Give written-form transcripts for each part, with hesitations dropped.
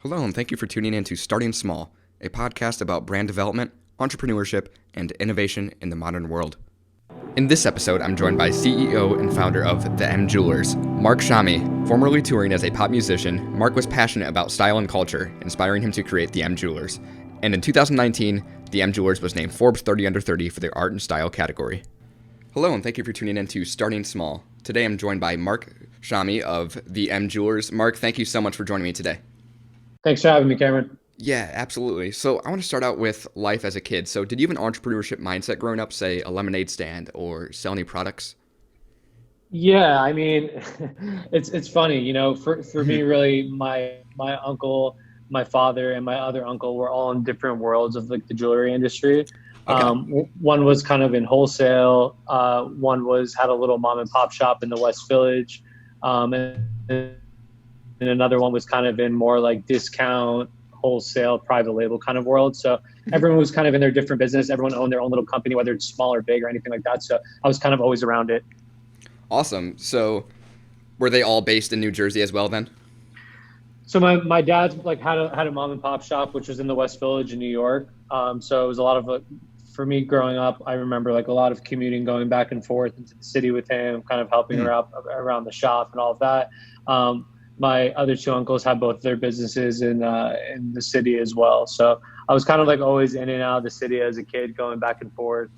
Hello, and thank you for tuning in to Starting Small, a podcast about brand development, entrepreneurship, and innovation in the modern world. In this episode, I'm joined by CEO and founder of TheMJewelers, Mark Shami. Formerly touring as a pop musician, Mark was passionate about style and culture, inspiring him to create TheMJewelers. And in 2019, TheMJewelers was named Forbes 30 Under 30 for their art and style category. Hello, and thank you for tuning in to Starting Small. Today, I'm joined by Mark Shami of TheMJewelers. Mark, thank you so much for joining me today. Thanks for having me, Cameron. Yeah, absolutely. So I want to start out with life as a kid. So did you have an entrepreneurship mindset growing up, say a lemonade stand or sell any products? Yeah, I mean, it's funny, for me, really, my uncle, my father, and my other uncle were all in different worlds of like the jewelry industry. Okay. One was kind of in wholesale. One was had a little mom and pop shop in the West Village, and another one was kind of in more like discount, wholesale, private label kind of world. So everyone was kind of in their different business. Everyone owned their own little company, whether it's small or big or anything like that. So I was kind of always around it. Awesome. So were they all based in New Jersey as well then? So my dad like had a mom and pop shop, which was in the West Village in New York. So it was a lot of for me growing up, I remember like a lot of commuting, going back and forth into the city with him, kind of helping around the shop and all of that. My other two uncles had both their businesses in the city as well. So I was kind of like always in and out of the city as a kid, going back and forth.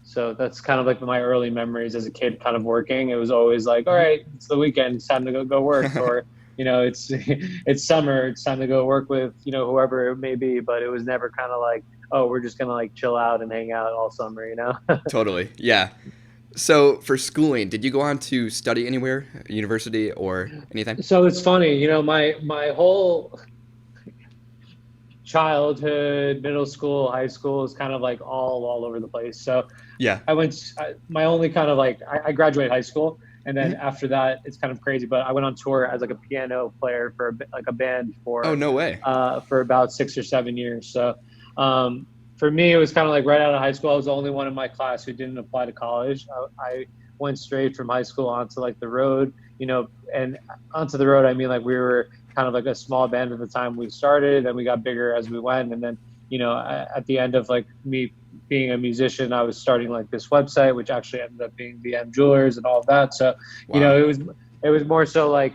So that's kind of like my early memories as a kid, kind of working. It was always like, all right, it's the weekend, it's time to go work, or it's summer, it's time to go work with whoever it may be. But it was never kind of like, oh, we're just gonna like chill out and hang out all summer, Totally. Yeah. So for schooling, did you go on to study anywhere, university or anything? So it's funny, my whole childhood, middle school, high school is kind of like all over the place. So Yeah. my only kind of like, I graduated high school, and then after that, it's kind of crazy, but I went on tour as like a piano player for like a band Oh, no way. for about 6 or 7 years. So, for me, it was kind of like right out of high school. I was the only one in my class who didn't apply to college. I went straight from high school onto like the road, and onto the road, I mean, like we were kind of like a small band at the time we started, and we got bigger as we went. And then, at the end of like me being a musician, I was starting like this website, which actually ended up being TheMJewelers and all of that. So, Wow. it was more so like,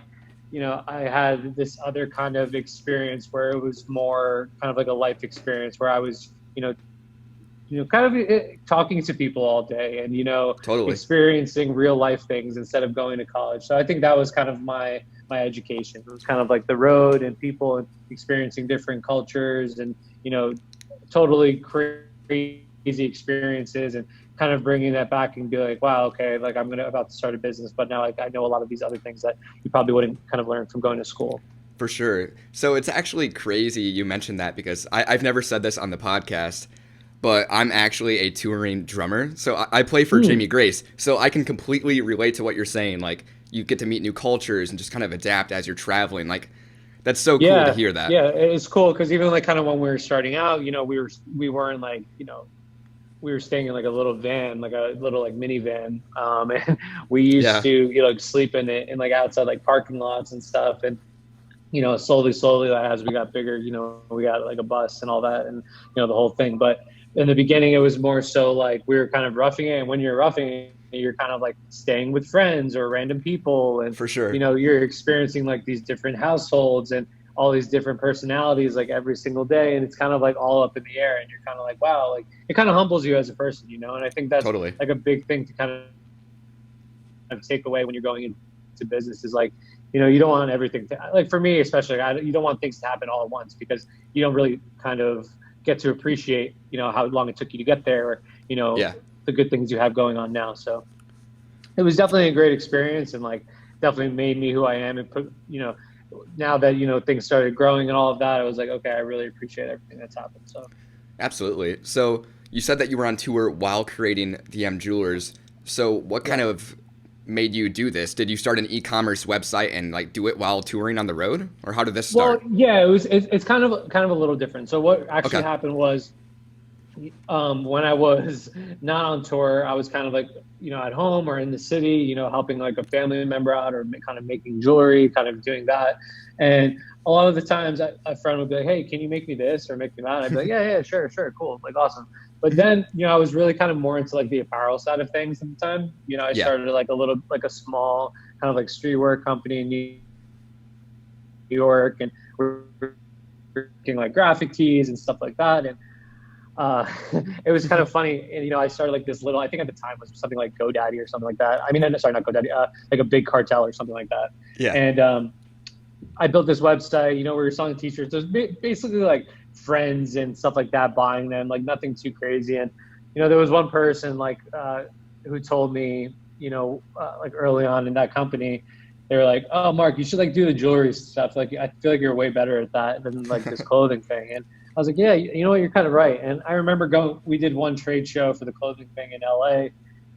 I had this other kind of experience where it was more kind of like a life experience where I was, kind of talking to people all day and, Totally. experiencing real life things instead of going to college. So I think that was kind of my education. It was kind of like the road and people and experiencing different cultures and, totally crazy experiences, and kind of bringing that back and be like, wow, okay, like I'm about to start a business, but now like I know a lot of these other things that you probably wouldn't kind of learn from going to school. For sure. So it's actually crazy you mentioned that because I've never said this on the podcast, but I'm actually a touring drummer. So I play for Jamie Grace. So I can completely relate to what you're saying. Like you get to meet new cultures and just kind of adapt as you're traveling. Like that's so cool to hear that. Yeah, it's cool because even like kind of when we were starting out, we weren't like, we were staying in like a little van, like a little like minivan, and we used to like sleep in it in like outside like parking lots and stuff. And slowly as we got bigger, we got like a bus and all that, and the whole thing. But in the beginning, it was more so like we were kind of roughing it, and when you're roughing it, you're kind of like staying with friends or random people, and For sure. you're experiencing like these different households and all these different personalities like every single day, and it's kind of like all up in the air, and you're kind of like, wow, like it kind of humbles you as a person, and I think that's Totally. like a big thing to kind of take away when you're going into business is like, you don't want everything to, like for me especially, you don't want things to happen all at once because you don't really kind of get to appreciate, how long it took you to get there, or, the good things you have going on now. So it was definitely a great experience, and like definitely made me who I am, and put, now that, things started growing and all of that, I was like, okay, I really appreciate everything that's happened. So. Absolutely. So you said that you were on tour while creating TheMJewelers. So what kind of made you do this? Did you start an e-commerce website and like do it while touring on the road, or how did this start? Well, yeah, it's kind of a little different. So what actually happened was When I was not on tour, I was kind of like, at home or in the city, helping like a family member out or kind of making jewelry, kind of doing that. And a lot of the times a friend would be like, hey, can you make me this or make me that? And I'd be like, yeah, sure, cool. Like, awesome. But then, I was really kind of more into like the apparel side of things at the time. I Yeah. started like a small kind of like streetwear company in New York, and we're working like graphic tees and stuff like that. And it was kind of funny. And, I started like this little, I think at the time was something like GoDaddy or something like that. I mean, sorry, not GoDaddy, like a big cartel or something like that. Yeah. And I built this website, where you're selling t-shirts. There's basically like friends and stuff like that buying them, like nothing too crazy. And, there was one person like who told me, like early on in that company, they were like, oh, Mark, you should like do the jewelry stuff. Like, I feel like you're way better at that than like this clothing thing. And I was like, yeah, you know what, you're kind of right. And I remember we did one trade show for the clothing thing in LA,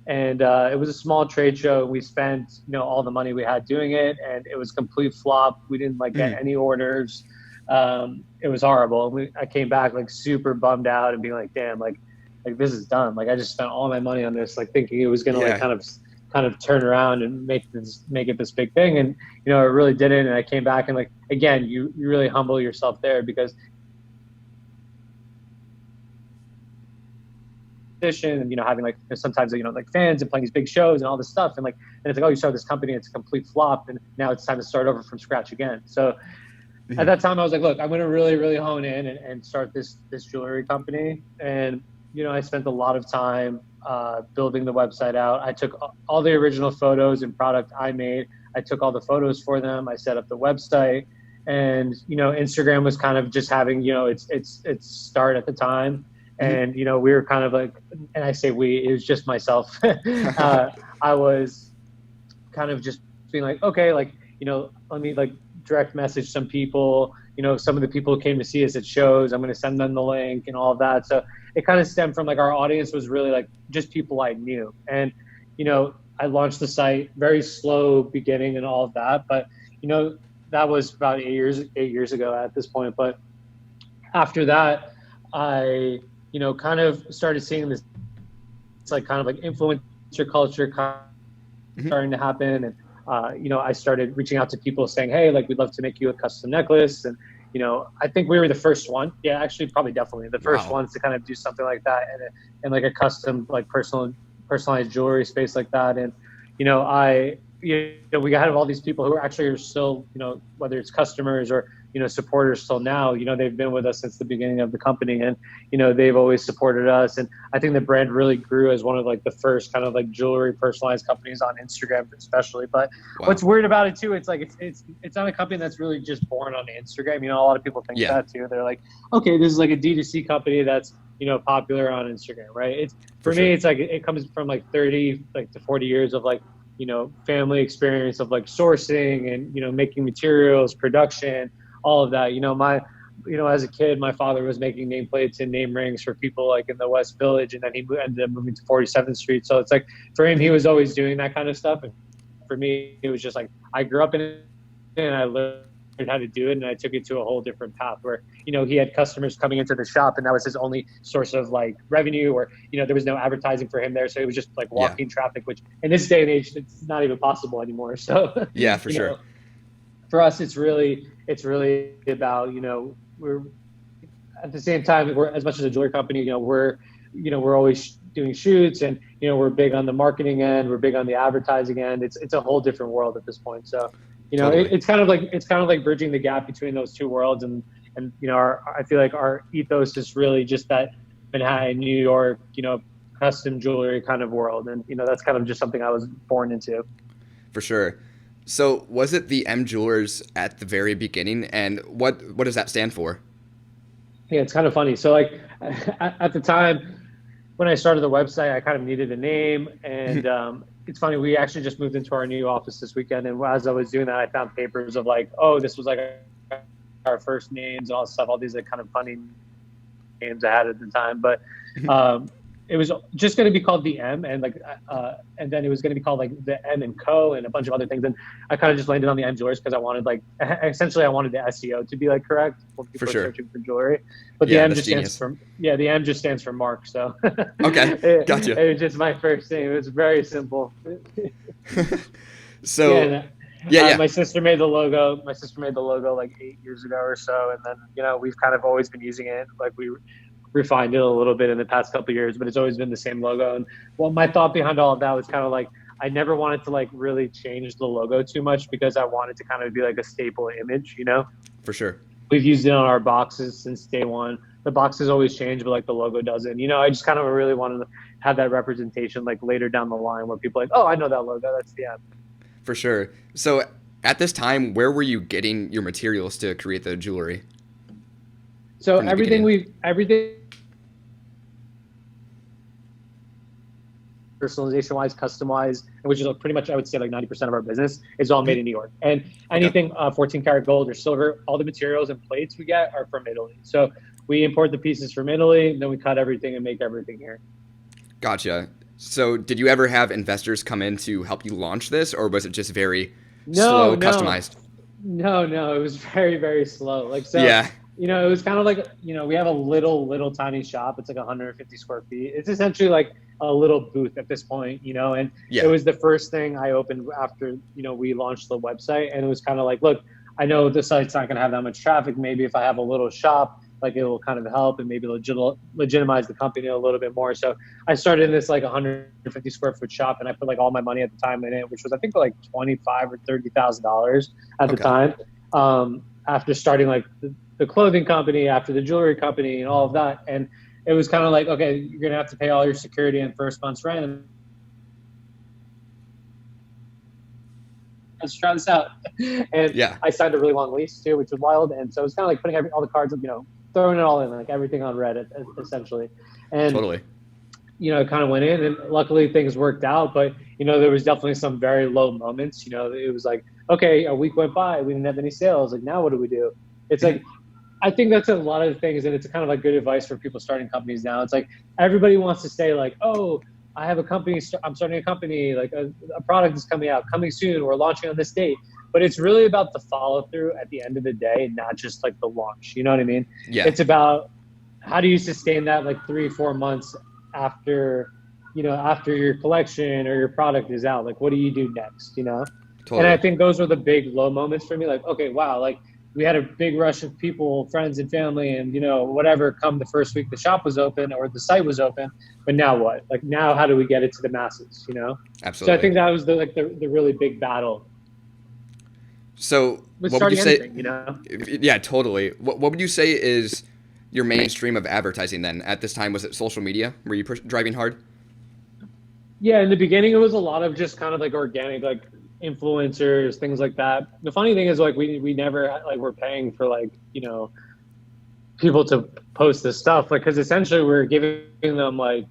and it was a small trade show. We spent, all the money we had doing it, and it was a complete flop. We didn't like get any orders. It was horrible. I came back like super bummed out and being like, damn, like this is done. Like I just spent all my money on this, like thinking it was going to like kind of turn around and make it this big thing. And, it really didn't. And I came back and like, again, you really humble yourself there because and having like sometimes like fans and playing these big shows and all this stuff, and like and it's like, oh, you started this company, it's a complete flop, and now it's time to start over from scratch again. So at that time I was like, look, I'm going to really hone in and start this jewelry company. And I spent a lot of time building the website out. I took all the original photos and product I made, I took all the photos for them, I set up the website. And Instagram was kind of just having its start at the time. And, we were kind of like, and I say we, it was just myself. I was kind of just being like, okay, like, let me like direct message some people, some of the people who came to see us at shows, I'm going to send them the link and all of that. So it kind of stemmed from like our audience was really like just people I knew. And, I launched the site, very slow beginning and all of that. But, that was about 8 years ago at this point. But after that, I kind of started seeing this, it's like kind of like influencer culture starting to happen. And, I started reaching out to people saying, hey, like, we'd love to make you a custom necklace. And, I think we were the first one. Yeah, actually, probably definitely the first ones to kind of do something like that and like a custom, like personalized jewelry space like that. And, we had all these people who are still, whether it's customers or, supporters till now, they've been with us since the beginning of the company, and, they've always supported us. And I think the brand really grew as one of like the first kind of like jewelry personalized companies on Instagram, especially. But what's weird about it too, it's like, it's not a company that's really just born on Instagram. A lot of people think that too. They're like, okay, this is like a D2C company that's, popular on Instagram, right? It's for me, it's like, it comes from like 30 like to 40 years of like, family experience of like sourcing and, making materials, production, all of that. As a kid, my father was making nameplates and name rings for people like in the West Village, and then he ended up moving to 47th Street. So it's like, for him, he was always doing that kind of stuff. And for me, it was just like, I grew up in it and I learned how to do it, and I took it to a whole different path where, he had customers coming into the shop and that was his only source of like revenue, or, there was no advertising for him there. So it was just like walking traffic, which in this day and age, it's not even possible anymore. So yeah, for sure. For us, it's really about, we're at the same time, we're, as much as a jewelry company, we're always doing shoots, and, we're big on the marketing end, we're big on the advertising end. It's a whole different world at this point. So, totally. It's kind of like bridging the gap between those two worlds. And I feel like our ethos is really just that Manhattan, New York, custom jewelry kind of world. And, that's kind of just something I was born into. For sure. So was it the TheMJewelers at the very beginning, and what does that stand for? Yeah, it's kind of funny. So like at the time when I started the website, I kind of needed a name, and it's funny, we actually just moved into our new office this weekend, and as I was doing that, I found papers of like, oh, this was like our first names and all this stuff, all these like kind of funny names I had at the time. But it was just going to be called the M, and and then it was going to be called like the M and Co. and a bunch of other things. And I kind of just landed on the TheMJewelers because I wanted essentially I wanted the SEO to be like correct when people are searching for jewelry. But the M just stands for the M just stands for Mark. So okay, gotcha. It was just my first name. It was very simple. So my sister made the logo. My sister made the logo like 8 years ago or so, and then we've kind of always been using it. Like we refined it a little bit in the past couple of years, but it's always been the same logo. And my thought behind all of that was kind of like I never wanted to like really change the logo too much because I wanted to kind of be like a staple image, For sure. We've used it on our boxes since day one. The boxes always change, but like the logo doesn't. I just kind of really wanted to have that representation like later down the line where people are like, oh, I know that logo. That's the M. For sure. So at this time, where were you getting your materials to create the jewelry? So everything personalization wise, customized, which is pretty much, I would say like 90% of our business is all made in New York. And anything 14 karat gold or silver, all the materials and plates we get are from Italy. So we import the pieces from Italy, and then we cut everything and make everything here. Gotcha. So did you ever have investors come in to help you launch this, or was it just very slow, customized? No, it was very, very slow. It was kind of like, we have a little tiny shop. It's like 150 square feet. It's essentially like a little booth at this point, and it was the first thing I opened after, we launched the website. And it was kind of like, look, I know the site's not going to have that much traffic. Maybe if I have a little shop, like it will kind of help and maybe legitimize the company a little bit more. So I started in this like 150 square foot shop, and I put like all my money at the time in it, which was I think like $25,000 or $30,000 at the time. After starting like the clothing company, after the jewelry company, and all of that, and it was kind of like, okay, you're gonna have to pay all your security and first month's rent. And let's try this out. And I signed a really long lease too, which was wild. And so it was kind of like putting all the cards, throwing it all in, like everything on Reddit, essentially. And totally, it kind of went in, and luckily things worked out. But there was definitely some very low moments. It was like, okay, a week went by, we didn't have any sales. Like, now what do we do? It's like, I think that's a lot of the things, and it's kind of like good advice for people starting companies now. It's like everybody wants to say like, oh, I have a company, I'm starting a company, like a product is coming out, coming soon, we're launching on this date. But it's really about the follow through at the end of the day, not just like the launch. You know what I mean? Yeah. It's about how do you sustain that like 3-4 months after your collection or your product is out. Like, what do you do next? Totally. And I think those were the big low moments for me. Like, okay, wow, like we had a big rush of people, friends and family, and whatever, come the first week the shop was open or the site was open. But now what? Like, now how do we get it to the masses? Absolutely. So I think that was the really big battle. So with what would you say? Anything, Yeah, totally. What would you say is your main stream of advertising then? At this time, was it social media? Were you driving hard? Yeah, in the beginning, it was a lot of just kind of like organic, like influencers, things like that. The funny thing is, like, we never like were paying for like people to post this stuff, like, because essentially we're giving them like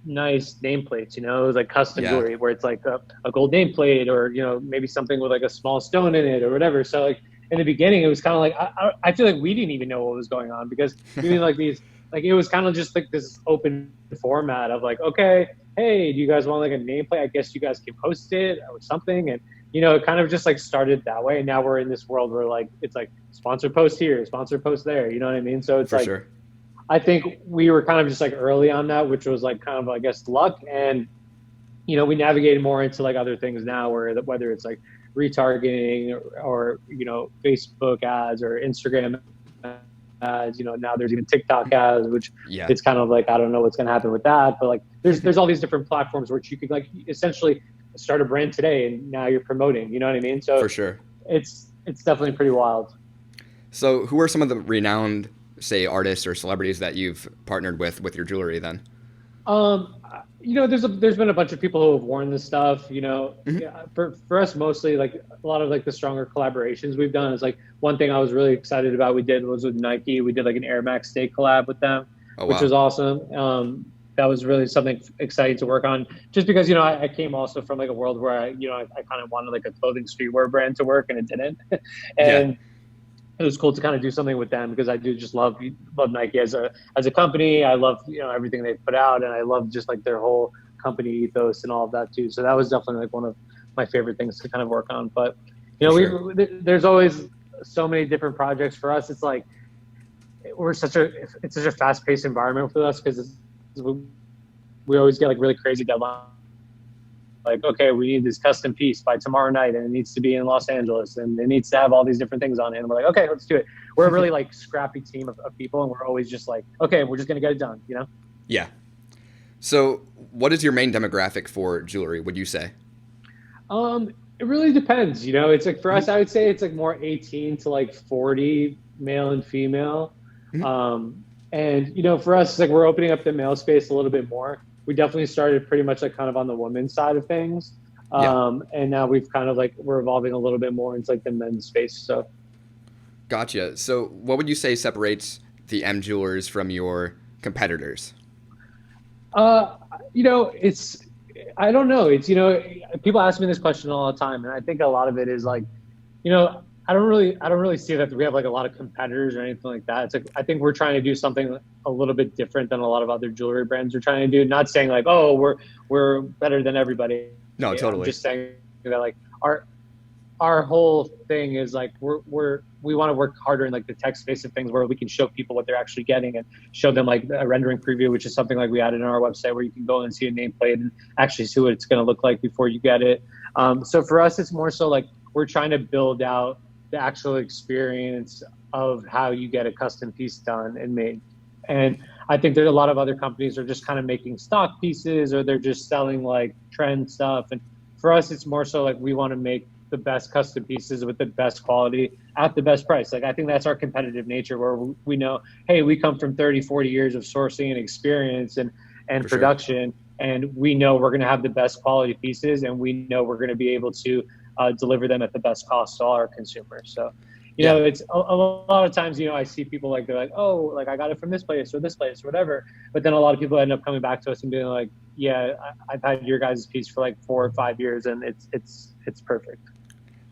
nice nameplates, it was like custom jewelry where it's like a gold nameplate or maybe something with like a small stone in it or whatever. So like in the beginning, it was kind of like I feel like we didn't even know what was going on, because we like these, like, it was kind of just like this open format of like, okay, hey, do you guys want like a nameplate? I guess you guys can post it or something. And it kind of just like started that way. And now we're in this world where like it's like sponsor post here, sponsor post there. You know what I mean? So it's For like, sure. I think we were kind of just like early on that, which was like kind of, I guess, luck. And we navigated more into like other things now, whether it's like retargeting or Facebook ads or Instagram ads. Now there's even TikTok ads, which it's kind of like, I don't know what's going to happen with that, but like there's all these different platforms which you could like essentially start a brand today and now you're promoting. You know what I mean? So for sure, it's definitely pretty wild. So who are some of the renowned, say, artists or celebrities that you've partnered with your jewelry then? There's been a bunch of people who have worn this stuff, for us, mostly like a lot of like the stronger collaborations we've done is like one thing I was really excited about was with Nike. We did like an Air Max Day collab with them, which was awesome. That was really something exciting to work on, just because, I came also from like a world where I kind of wanted like a clothing streetwear brand to work, and it didn't. And it was cool to kind of do something with them because I do just love Nike as a company. I love, everything they put out, and I love just like their whole company ethos and all of that too. So that was definitely like one of my favorite things to kind of work on. But Sure. there's always so many different projects for us. It's like it's such a fast paced environment for us because we always get like really crazy deadlines. Like, okay, we need this custom piece by tomorrow night, and it needs to be in Los Angeles, and it needs to have all these different things on it. And we're like, okay, let's do it. We're a really like scrappy team of people, and we're always just like, okay, we're just gonna get it done, Yeah. So what is your main demographic for jewelry, would you say? It really depends. It's like for us, I would say it's like more 18 to like 40, male and female. And for us, it's like we're opening up the male space a little bit more. We definitely started pretty much like kind of on the women's side of things. Yeah. And now we've kind of like, we're evolving a little bit more into like the men's space. So. Gotcha. So what would you say separates the M Jewelers from your competitors? I don't know. It's, people ask me this question all the time. And I think a lot of it is like, I don't really see that we have like a lot of competitors or anything like that. It's like, I think we're trying to do something a little bit different than a lot of other jewelry brands are trying to do. Not saying like, oh, we're better than everybody. No, totally. I'm just saying that like our whole thing is like, we want to work harder in like the tech space of things where we can show people what they're actually getting and show them like a rendering preview, which is something like we added on our website where you can go and see a nameplate and actually see what it's going to look like before you get it. So for us, it's more so like we're trying to build out the actual experience of how you get a custom piece done and made. And I think there's a lot of other companies are just kind of making stock pieces or they're just selling like trend stuff. And for us, it's more so like we want to make the best custom pieces with the best quality at the best price. Like I think that's our competitive nature where we know, hey, we come from 30, 40 years of sourcing and experience and For production. Sure. And we know we're going to have the best quality pieces and we know we're going to be able to deliver them at the best cost to all our consumers. So, it's a lot of times, I see people like, they're like, oh, like I got it from this place or whatever. But then a lot of people end up coming back to us and being like, yeah, I've had your guys' piece for like 4 or 5 years and it's perfect.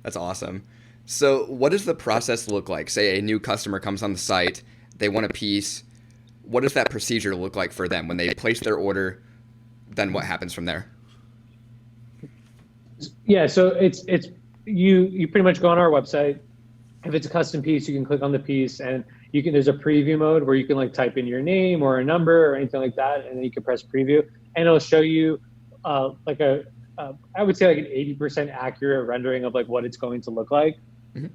That's awesome. So what does the process look like? Say a new customer comes on the site, they want a piece. What does that procedure look like for them when they place their order? Then what happens from there? Yeah, so it's you pretty much go on our website. If it's a custom piece, you can click on the piece and there's a preview mode where you can like type in your name or a number or anything like that, and then you can press preview and it'll show you like I would say like an 80% accurate rendering of like what it's going to look like. Mm-hmm.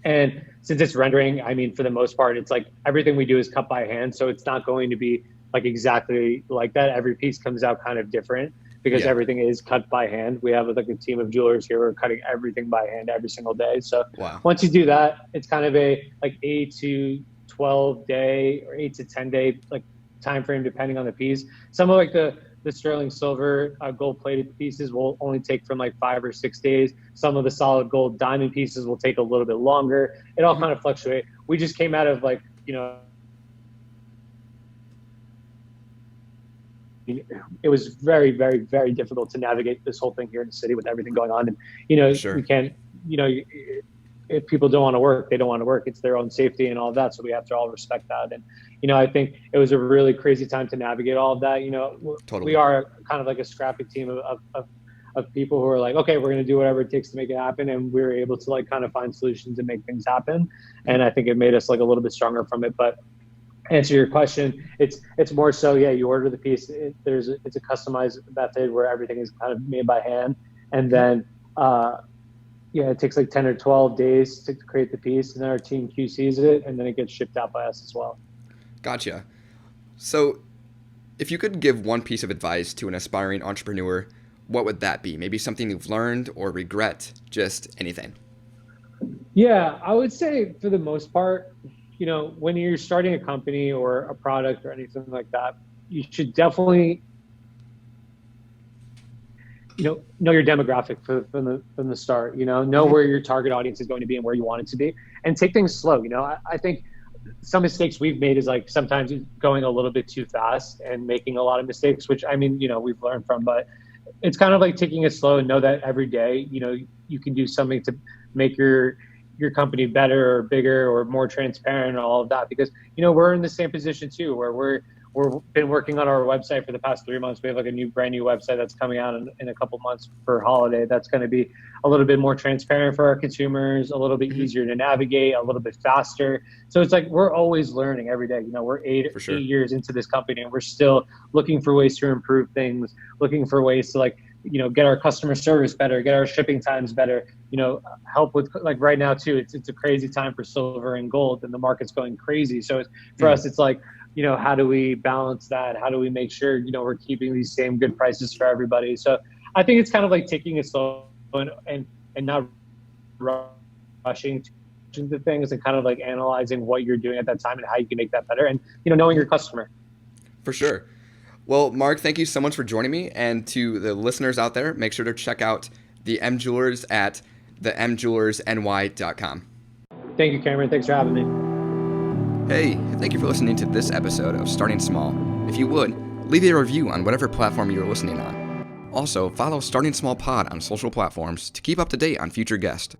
And since it's rendering, I mean, for the most part, it's like everything we do is cut by hand. So it's not going to be like exactly like that. Every piece comes out kind of different because everything is cut by hand. We have like a team of jewelers here. We're cutting everything by hand every single day. So Once you do that, it's kind of a like 8 to 12 day or 8 to 10 day like time frame, depending on the piece. Some of like the sterling silver gold plated pieces will only take from like 5 or 6 days. Some of the solid gold diamond pieces will take a little bit longer. It all kind of fluctuates. We just came out of like, it was very, very, very difficult to navigate this whole thing here in the city with everything going on. And, Sure. We can't, if people don't want to work, they don't want to work. It's their own safety and all of that. So we have to all respect that. And, I think it was a really crazy time to navigate all of that. Totally. We are kind of like a scrappy team of people who are like, okay, we're going to do whatever it takes to make it happen. And we were able to like kind of find solutions and make things happen. And I think it made us like a little bit stronger from it. But answer your question, it's more so, you order the piece. It's a customized method where everything is kind of made by hand. And then, it takes like 10 or 12 days to create the piece, and then our team QCs it, and then it gets shipped out by us as well. Gotcha. So if you could give one piece of advice to an aspiring entrepreneur, what would that be? Maybe something you've learned or regret, just anything. Yeah, I would say for the most part, when you're starting a company or a product or anything like that, you should definitely know your demographic from the start, know where your target audience is going to be and where you want it to be, and take things slow. I think some mistakes we've made is like sometimes going a little bit too fast and making a lot of mistakes, which I mean, we've learned from, but it's kind of like taking it slow and know that every day, you can do something to make your your company better or bigger or more transparent and all of that, because, you know, we're in the same position too, where we've been working on our website for the past 3 months. We have like a brand new website that's coming out in a couple months for holiday. That's going to be a little bit more transparent for our consumers, a little bit easier to navigate, a little bit faster. So it's like, we're always learning every day. You know, we're eight years into this company, and we're still looking for ways to improve things, looking for ways to, like, you know, get our customer service better, get our shipping times better, you know, help with, like, right now too, it's a crazy time for silver and gold, and the market's going crazy. So for us, it's like, you know, how do we balance that? How do we make sure, you know, we're keeping these same good prices for everybody? So I think it's kind of like taking it slow and not rushing into things, and kind of like analyzing what you're doing at that time and how you can make that better, and, you know, knowing your customer. For sure. Well, Mark, thank you so much for joining me. And to the listeners out there, make sure to check out TheMJewelers at TheMJewelersNY.com. Thank you, Cameron. Thanks for having me. Hey, thank you for listening to this episode of Starting Small. If you would, leave a review on whatever platform you're listening on. Also, follow Starting Small Pod on social platforms to keep up to date on future guests.